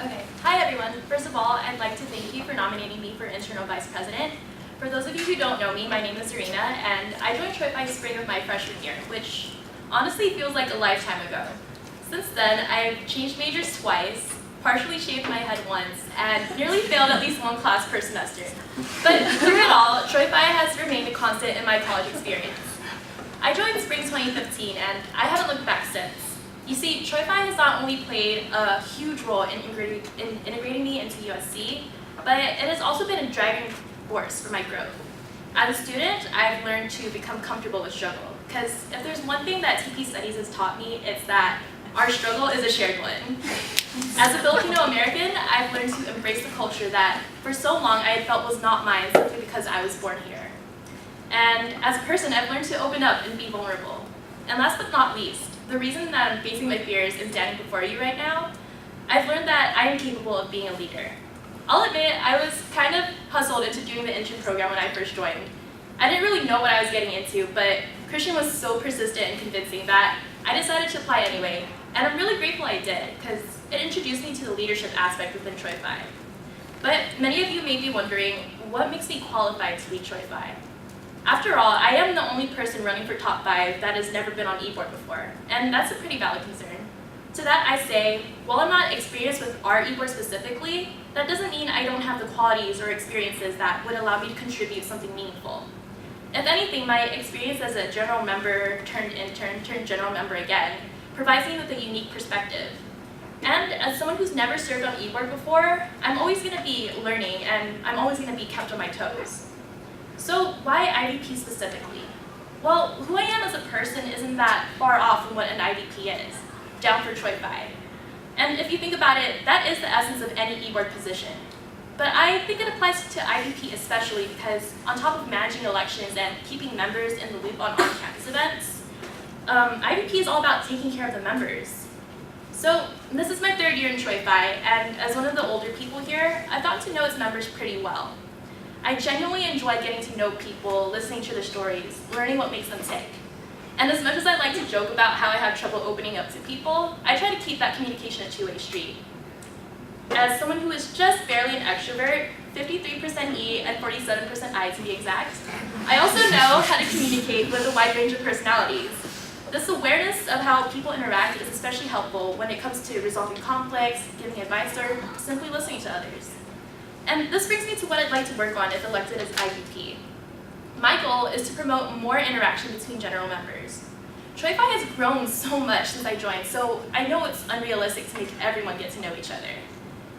Okay. Hi everyone. First of all, I'd like to thank you for nominating me for Internal Vice President. For those of you who don't know me, my name is Czarina, and I joined Troy by spring of my freshman year, which honestly feels like a lifetime ago. Since then, I've changed majors twice, partially shaved my head once, and nearly failed at least one class per semester. But through it all, Troy Phi has remained a constant in my college experience. I joined spring 2015, and I haven't looked back since. You see, Troy Phi has not only played a huge role in integrating me into USC, but it has also been a driving force for my growth. As a student, I've learned to become comfortable with struggle, because if there's one thing that TP Studies has taught me, it's that our struggle is a shared one. As a Filipino American, I've learned to embrace the culture that for so long I had felt was not mine simply because I was born here. And as a person, I've learned to open up and be vulnerable. And last but not least, the reason that I'm facing my fears and standing before you right now, I've learned that I am capable of being a leader. I'll admit, I was kind of hustled into doing the intern program when I first joined. I didn't really know what I was getting into, but Christian was so persistent and convincing that I decided to apply anyway. And I'm really grateful I did, because it introduced me to the leadership aspect within Troy Phi. But many of you may be wondering, what makes me qualified to lead Troy Phi? After all, I am the only person running for top 5 that has never been on e-board before, and that's a pretty valid concern. To that I say, while I'm not experienced with our e-board specifically, that doesn't mean I don't have the qualities or experiences that would allow me to contribute something meaningful. If anything, my experience as a general member turned intern turned general member again provides me with a unique perspective. And as someone who's never served on e-board before, I'm always going to be learning and I'm always going to be kept on my toes. So why IVP specifically? Well, who I am as a person isn't that far off from what an IVP is, down for Troy Phi. And if you think about it, that is the essence of any e-board position. But I think it applies to IVP especially because on top of managing elections and keeping members in the loop on on-campus events, IVP is all about taking care of the members. So this is my 3rd year in Troy Phi, and as one of the older people here, I've gotten to know its members pretty well. I genuinely enjoy getting to know people, listening to their stories, learning what makes them tick. And as much as I like to joke about how I have trouble opening up to people, I try to keep that communication a two-way street. As someone who is just barely an extrovert, 53% E and 47% I to be exact, I also know how to communicate with a wide range of personalities. This awareness of how people interact is especially helpful when it comes to resolving conflicts, giving advice, or simply listening to others. And this brings me to what I'd like to work on if elected as IVP. My goal is to promote more interaction between general members. Troy Phi has grown so much since I joined, so I know it's unrealistic to make everyone get to know each other.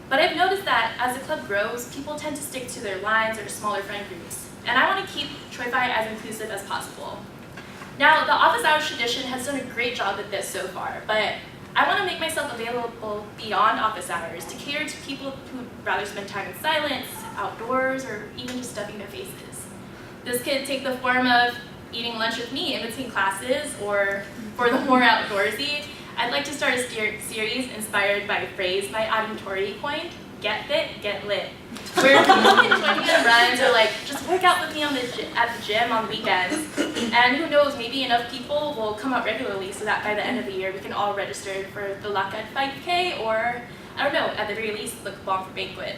But I've noticed that as the club grows, people tend to stick to their lines or smaller friend groups, and I want to keep Troy Phi as inclusive as possible. Now, the office hours tradition has done a great job at this so far, but I want to make myself available beyond office hours to cater to people who'd rather spend time in silence, outdoors, or even just stuffing their faces. This could take the form of eating lunch with me in between classes, or for the more outdoorsy, I'd like to start a series inspired by a phrase my auditory coined, get fit, get lit, where people can join me in runs or just work out with me at the gym on weekends. And who knows, maybe enough people will come out regularly so that by the end of the year we can all register for the Lakad 5K or, I don't know, at the very least, the Kabong for Banquet.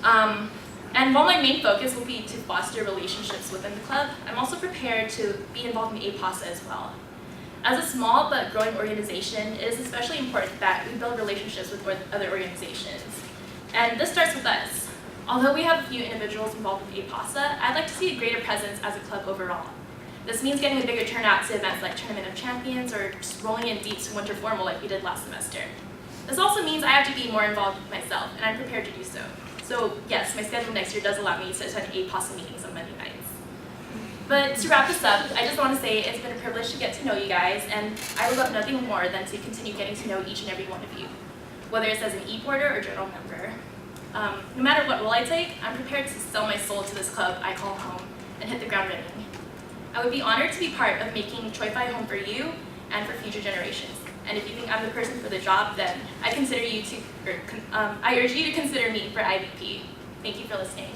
And while my main focus will be to foster relationships within the club, I'm also prepared to be involved in APOSA as well. As a small but growing organization, it is especially important that we build relationships with other organizations. And this starts with us. Although we have a few individuals involved with APOSA, I'd like to see a greater presence as a club overall. This means getting a bigger turnout to events like Tournament of Champions or just rolling in deep to Winter Formal like we did last semester. This also means I have to be more involved with myself, and I'm prepared to do so. So yes, my schedule next year does allow me to attend APOSA meetings on Monday nights. But to wrap this up, I just want to say it's been a privilege to get to know you guys, and I would love nothing more than to continue getting to know each and every one of you, whether it's as an e-boarder or general member. No matter what role I take, I'm prepared to sell my soul to this club I call home and hit the ground running. I would be honored to be part of making Troy Phi home for you and for future generations. And if you think I'm the person for the job, then I urge you to consider me for IVP. Thank you for listening.